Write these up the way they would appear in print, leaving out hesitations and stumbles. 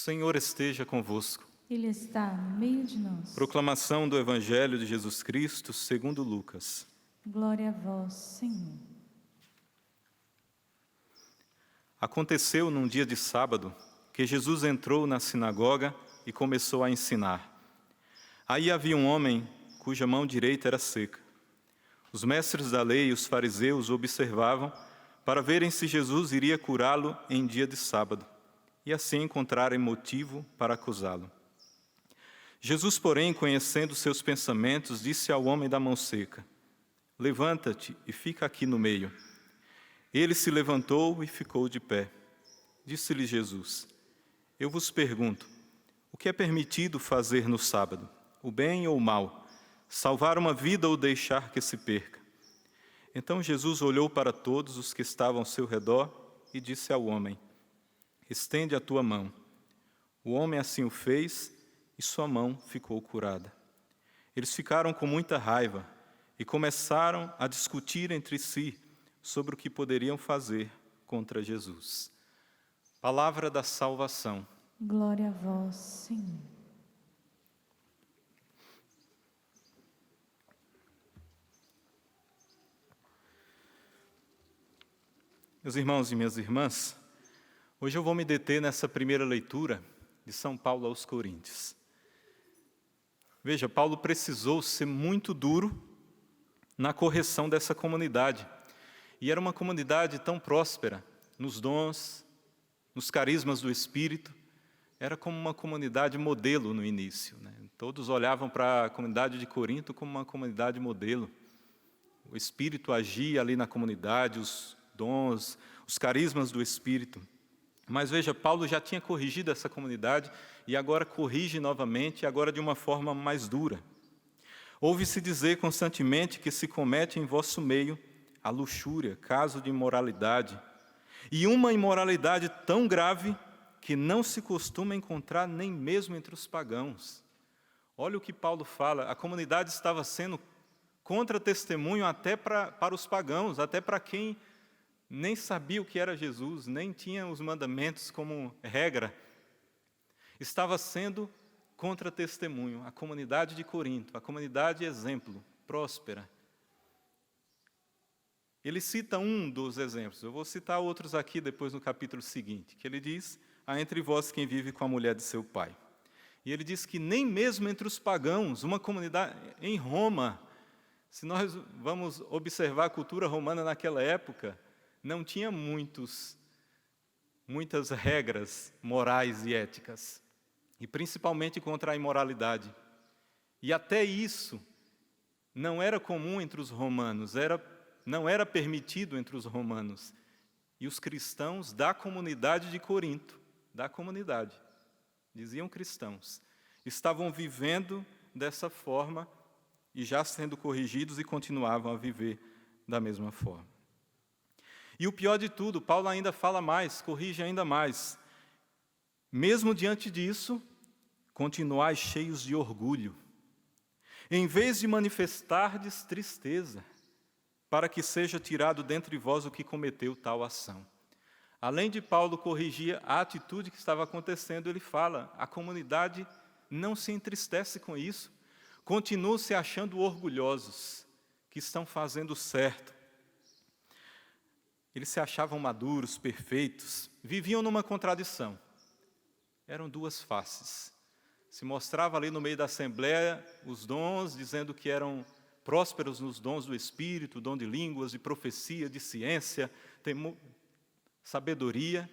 Senhor esteja convosco. Ele está no meio de nós. Proclamação do Evangelho de Jesus Cristo segundo Lucas. Glória a vós, Senhor. Aconteceu num dia de sábado que Jesus entrou na sinagoga e começou a ensinar. Aí havia um homem cuja mão direita era seca. Os mestres da lei e os fariseus o observavam para verem se Jesus iria curá-lo em dia de sábado e assim encontrarem motivo para acusá-lo. Jesus, porém, conhecendo seus pensamentos, disse ao homem da mão seca: levanta-te e fica aqui no meio. Ele se levantou e ficou de pé. Disse-lhe Jesus: eu vos pergunto, o que é permitido fazer no sábado, o bem ou o mal, salvar uma vida ou deixar que se perca? Então Jesus olhou para todos os que estavam ao seu redor e disse ao homem: estende a tua mão. O homem assim o fez e sua mão ficou curada. Eles ficaram com muita raiva e começaram a discutir entre si sobre o que poderiam fazer contra Jesus. Palavra da salvação. Glória a vós, Senhor. Meus irmãos e minhas irmãs, hoje eu vou me deter nessa primeira leitura de São Paulo aos Coríntios. Veja, Paulo precisou ser muito duro na correção dessa comunidade. E era uma comunidade tão próspera nos dons, nos carismas do Espírito. Era como uma comunidade modelo no início, né? Todos olhavam para a comunidade de Corinto como uma comunidade modelo. O Espírito agia ali na comunidade, os dons, os carismas do Espírito. Mas veja, Paulo já tinha corrigido essa comunidade e agora corrige novamente, agora de uma forma mais dura. Ouve-se dizer constantemente que se comete em vosso meio a luxúria, caso de imoralidade, e uma imoralidade tão grave que não se costuma encontrar nem mesmo entre os pagãos. Olha o que Paulo fala, a comunidade estava sendo contra-testemunho até para os pagãos, até para quem nem sabia o que era Jesus, nem tinha os mandamentos como regra. Estava sendo contra-testemunho. A comunidade de Corinto, a comunidade exemplo, próspera. Ele cita um dos exemplos. Eu vou citar outros aqui depois no capítulo seguinte, que ele diz: há entre vós quem vive com a mulher de seu pai. E ele diz que nem mesmo entre os pagãos, uma comunidade em Roma, se nós vamos observar a cultura romana naquela época, não tinha muitas regras morais e éticas, e principalmente contra a imoralidade. E até isso não era comum entre os romanos, não era permitido entre os romanos. E os cristãos da comunidade de Corinto, diziam cristãos, estavam vivendo dessa forma e já sendo corrigidos e continuavam a viver da mesma forma. E o pior de tudo, Paulo ainda fala mais, corrige ainda mais. Mesmo diante disso, continuais cheios de orgulho, em vez de manifestardes tristeza, para que seja tirado dentre vós o que cometeu tal ação. Além de Paulo corrigir a atitude que estava acontecendo, ele fala, a comunidade não se entristece com isso, continuam se achando orgulhosos, que estão fazendo certo. Eles se achavam maduros, perfeitos, viviam numa contradição. Eram duas faces. Se mostrava ali no meio da assembleia os dons, dizendo que eram prósperos nos dons do Espírito, dom de línguas, de profecia, de ciência, sabedoria,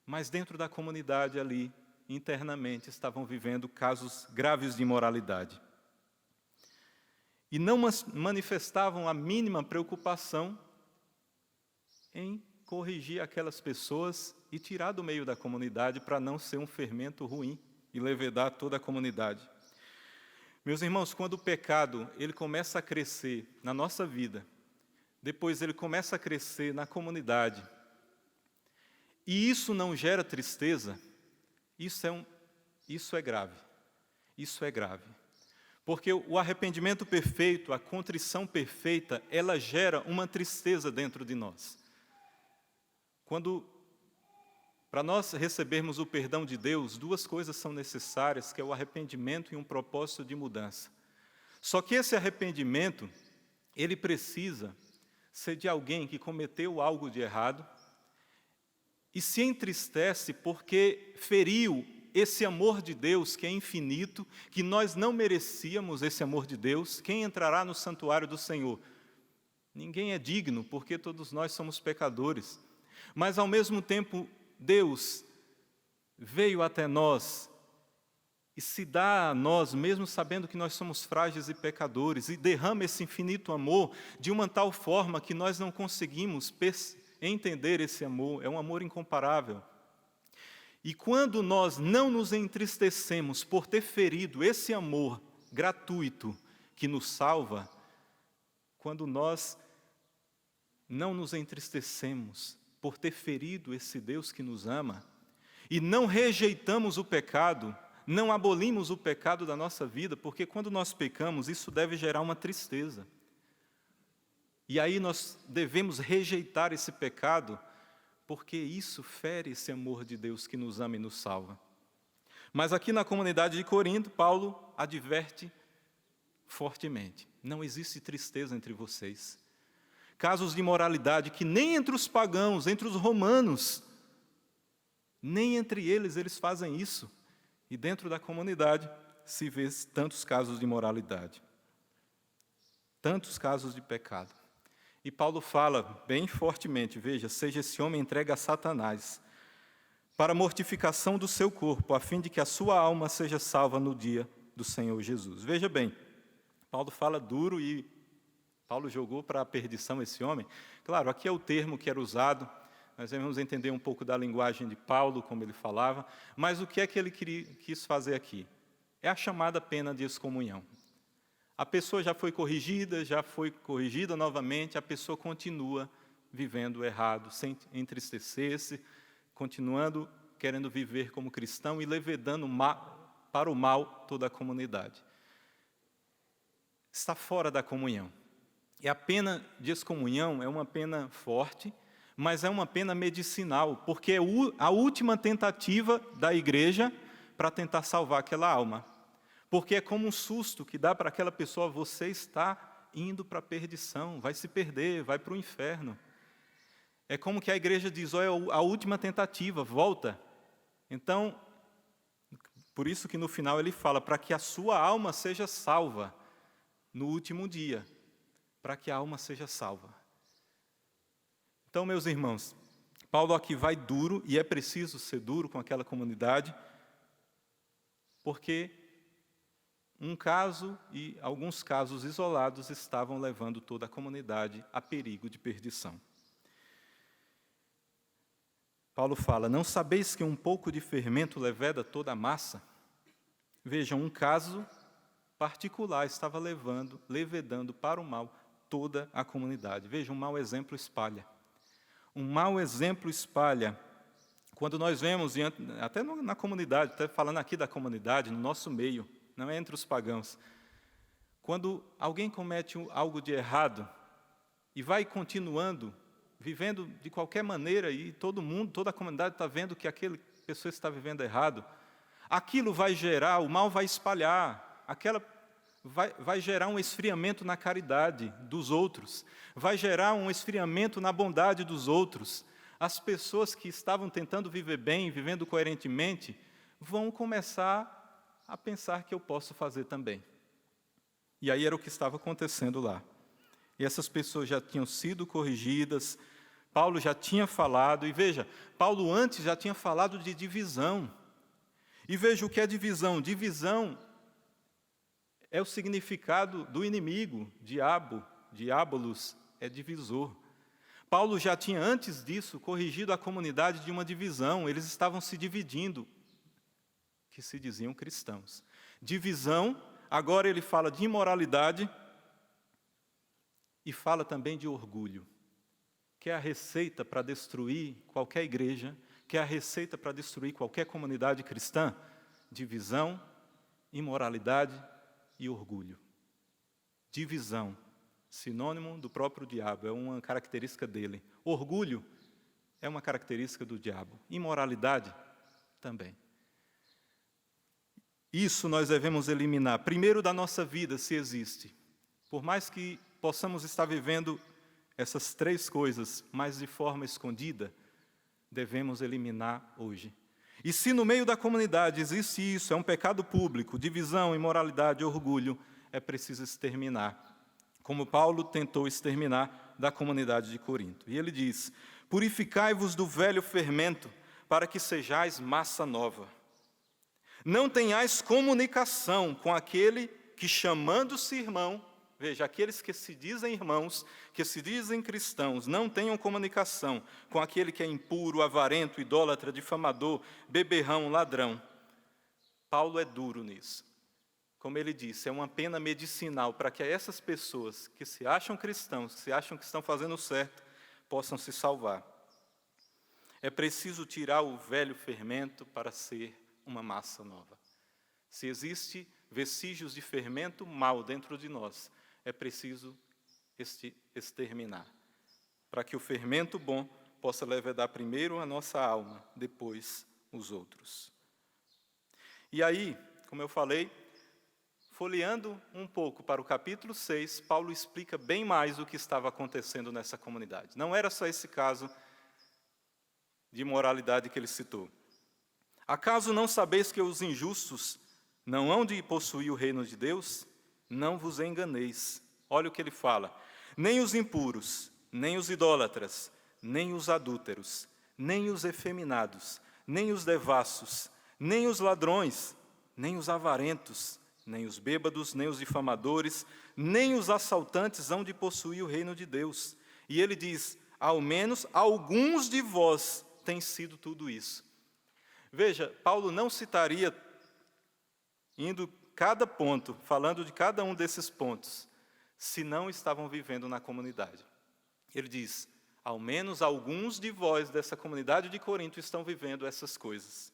mas dentro da comunidade ali, internamente, estavam vivendo casos graves de imoralidade. E não manifestavam a mínima preocupação em corrigir aquelas pessoas e tirar do meio da comunidade para não ser um fermento ruim e levedar toda a comunidade. Meus irmãos, quando o pecado ele começa a crescer na nossa vida, depois ele começa a crescer na comunidade, e isso não gera tristeza, isso é grave. Isso é grave. Porque o arrependimento perfeito, a contrição perfeita, ela gera uma tristeza dentro de nós. Para nós recebermos o perdão de Deus, duas coisas são necessárias, que é o arrependimento e um propósito de mudança. Só que esse arrependimento, ele precisa ser de alguém que cometeu algo de errado e se entristece porque feriu esse amor de Deus que é infinito, que nós não merecíamos esse amor de Deus. Quem entrará no santuário do Senhor? Ninguém é digno, porque todos nós somos pecadores. Mas, ao mesmo tempo, Deus veio até nós e se dá a nós, mesmo sabendo que nós somos frágeis e pecadores, e derrama esse infinito amor de uma tal forma que nós não conseguimos entender esse amor. É um amor incomparável. E quando nós não nos entristecemos por ter ferido esse amor gratuito que nos salva, quando nós não nos entristecemos por ter ferido esse Deus que nos ama, e não rejeitamos o pecado, não abolimos o pecado da nossa vida, porque quando nós pecamos, isso deve gerar uma tristeza. E aí nós devemos rejeitar esse pecado, porque isso fere esse amor de Deus que nos ama e nos salva. Mas aqui na comunidade de Corinto, Paulo adverte fortemente: não existe tristeza entre vocês. Casos de imoralidade que nem entre os pagãos, entre os romanos, nem entre eles fazem isso. E dentro da comunidade se vê tantos casos de imoralidade, tantos casos de pecado. E Paulo fala bem fortemente, veja, seja esse homem entregue a Satanás, para a mortificação do seu corpo, a fim de que a sua alma seja salva no dia do Senhor Jesus. Veja bem, Paulo fala duro e Paulo jogou para a perdição esse homem. Claro, aqui é o termo que era usado, nós vamos entender um pouco da linguagem de Paulo, como ele falava, mas o que é que ele quis fazer aqui? É a chamada pena de excomunhão. A pessoa já foi corrigida novamente, a pessoa continua vivendo errado, sem entristecer-se, continuando querendo viver como cristão e levedando para o mal toda a comunidade. Está fora da comunhão. E a pena de excomunhão é uma pena forte, mas é uma pena medicinal, porque é a última tentativa da igreja para tentar salvar aquela alma. Porque é como um susto que dá para aquela pessoa: você está indo para a perdição, vai se perder, vai para o inferno. É como que a igreja diz: olha, a última tentativa, volta. Então, por isso que no final ele fala, para que a sua alma seja salva no último dia, para que a alma seja salva. Então, meus irmãos, Paulo aqui vai duro, e é preciso ser duro com aquela comunidade, porque um caso e alguns casos isolados estavam levando toda a comunidade a perigo de perdição. Paulo fala: não sabeis que um pouco de fermento leveda toda a massa? Vejam, um caso particular estava levedando para o mal toda a comunidade. Vejam, um mau exemplo espalha. Um mau exemplo espalha. Quando nós vemos, até na comunidade, até falando aqui da comunidade, no nosso meio, não é entre os pagãos, quando alguém comete algo de errado e vai continuando, vivendo de qualquer maneira, e todo mundo, toda a comunidade está vendo que aquela pessoa está vivendo errado, aquilo vai gerar, o mal vai espalhar, vai gerar um esfriamento na caridade dos outros, vai gerar um esfriamento na bondade dos outros. As pessoas que estavam tentando viver bem, vivendo coerentemente, vão começar a pensar que eu posso fazer também. E aí era o que estava acontecendo lá. E essas pessoas já tinham sido corrigidas, Paulo já tinha falado, e veja, Paulo antes já tinha falado de divisão. E veja o que é divisão. Divisão é o significado do inimigo, diabolos é divisor. Paulo já tinha antes disso corrigido a comunidade de uma divisão, eles estavam se dividindo, que se diziam cristãos. Divisão, agora ele fala de imoralidade e fala também de orgulho, que é a receita para destruir qualquer igreja, que é a receita para destruir qualquer comunidade cristã: divisão, imoralidade e orgulho. Divisão, sinônimo do próprio diabo, é uma característica dele. Orgulho é uma característica do diabo. Imoralidade também. Isso nós devemos eliminar, primeiro da nossa vida, se existe. Por mais que possamos estar vivendo essas três coisas, mas de forma escondida, devemos eliminar hoje. E se no meio da comunidade existe isso, é um pecado público, divisão, imoralidade, orgulho, é preciso exterminar. Como Paulo tentou exterminar da comunidade de Corinto. E ele diz: purificai-vos do velho fermento, para que sejais massa nova. Não tenhais comunicação com aquele que, chamando-se irmão, veja, aqueles que se dizem irmãos, que se dizem cristãos, não tenham comunicação com aquele que é impuro, avarento, idólatra, difamador, beberrão, ladrão. Paulo é duro nisso. Como ele disse, é uma pena medicinal para que essas pessoas que se acham cristãos, que se acham que estão fazendo certo, possam se salvar. É preciso tirar o velho fermento para ser uma massa nova. Se existe vestígios de fermento mau dentro de nós, é preciso exterminar, para que o fermento bom possa levedar primeiro a nossa alma, depois os outros. E aí, como eu falei, folheando um pouco para o capítulo 6, Paulo explica bem mais o que estava acontecendo nessa comunidade. Não era só esse caso de imoralidade que ele citou. Acaso não sabeis que os injustos não hão de possuir o reino de Deus? Não vos enganeis. Olha o que ele fala. Nem os impuros, nem os idólatras, nem os adúlteros, nem os efeminados, nem os devassos, nem os ladrões, nem os avarentos, nem os bêbados, nem os difamadores, nem os assaltantes hão de possuir o reino de Deus. E ele diz, ao menos alguns de vós têm sido tudo isso. Veja, Paulo não citaria, indo cada ponto, falando de cada um desses pontos, se não estavam vivendo na comunidade. Ele diz, ao menos alguns de vós dessa comunidade de Corinto estão vivendo essas coisas.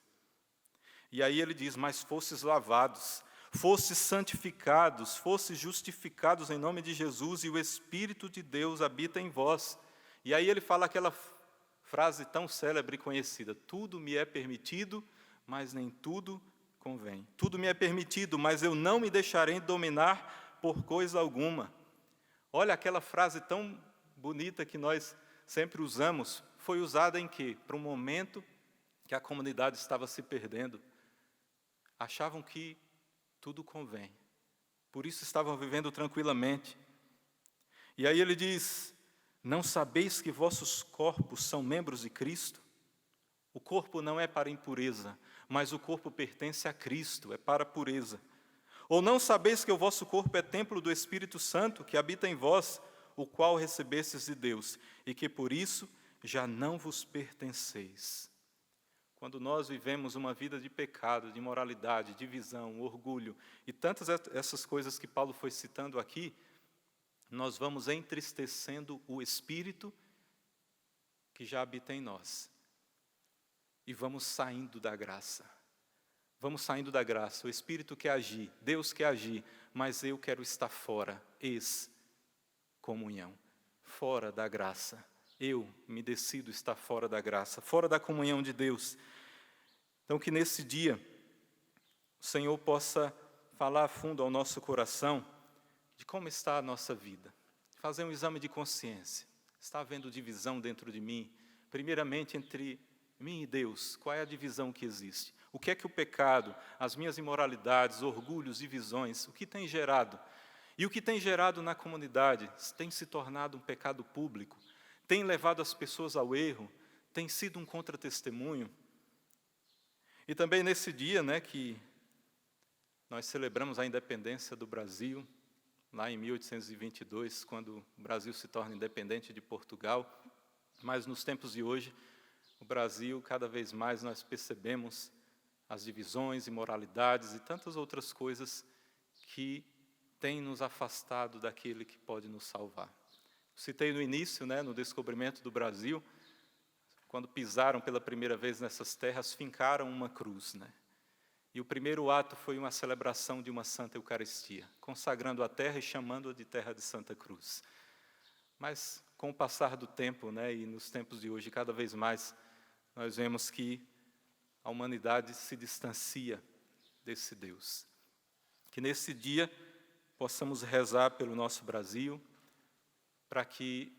E aí ele diz, mas fostes lavados, fostes santificados, fostes justificados em nome de Jesus, e o Espírito de Deus habita em vós. E aí ele fala aquela frase tão célebre e conhecida, tudo me é permitido, mas nem tudo convém. Tudo me é permitido, mas eu não me deixarei dominar por coisa alguma. Olha, aquela frase tão bonita que nós sempre usamos, foi usada em quê? Para um momento que a comunidade estava se perdendo. Achavam que tudo convém. Por isso estavam vivendo tranquilamente. E aí ele diz, não sabeis que vossos corpos são membros de Cristo? O corpo não é para impureza, mas o corpo pertence a Cristo, é para a pureza. Ou não sabeis que o vosso corpo é templo do Espírito Santo, que habita em vós, o qual recebestes de Deus, e que por isso já não vos pertenceis. Quando nós vivemos uma vida de pecado, de imoralidade, divisão, orgulho, e tantas essas coisas que Paulo foi citando aqui, nós vamos entristecendo o Espírito que já habita em nós. E vamos saindo da graça. Vamos saindo da graça. O Espírito quer agir, Deus quer agir, mas eu quero estar fora, ex-comunhão, fora da graça. Eu me decido estar fora da graça, fora da comunhão de Deus. Então que nesse dia o Senhor possa falar a fundo ao nosso coração de como está a nossa vida. Fazer um exame de consciência. Está havendo divisão dentro de mim? Primeiramente entre mim e Deus, qual é a divisão que existe? O que é que o pecado, as minhas imoralidades, orgulhos, divisões, o que tem gerado? E o que tem gerado na comunidade tem se tornado um pecado público, tem levado as pessoas ao erro, tem sido um contratestemunho. E também nesse dia, que nós celebramos a independência do Brasil, lá em 1822, quando o Brasil se torna independente de Portugal, mas nos tempos de hoje, o Brasil, cada vez mais nós percebemos as divisões, imoralidades e tantas outras coisas que têm nos afastado daquele que pode nos salvar. Citei no início, no descobrimento do Brasil, quando pisaram pela primeira vez nessas terras, fincaram uma cruz, E o primeiro ato foi uma celebração de uma Santa Eucaristia, consagrando a terra e chamando-a de terra de Santa Cruz. Mas com o passar do tempo, né, e nos tempos de hoje, cada vez mais, nós vemos que a humanidade se distancia desse Deus. Que nesse dia possamos rezar pelo nosso Brasil, para que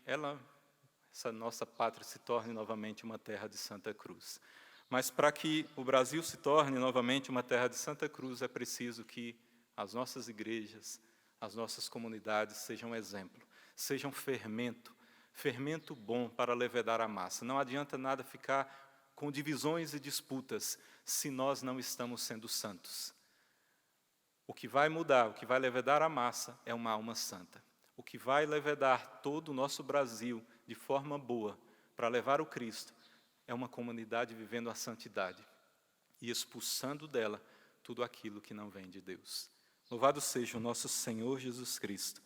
essa nossa pátria se torne novamente uma terra de Santa Cruz. Mas para que o Brasil se torne novamente uma terra de Santa Cruz, é preciso que as nossas igrejas, as nossas comunidades sejam exemplo, sejam fermento bom para levedar a massa. Não adianta nada ficar com divisões e disputas se nós não estamos sendo santos. O que vai mudar, o que vai levedar a massa é uma alma santa. O que vai levedar todo o nosso Brasil de forma boa para levar o Cristo é uma comunidade vivendo a santidade e expulsando dela tudo aquilo que não vem de Deus. Louvado seja o nosso Senhor Jesus Cristo.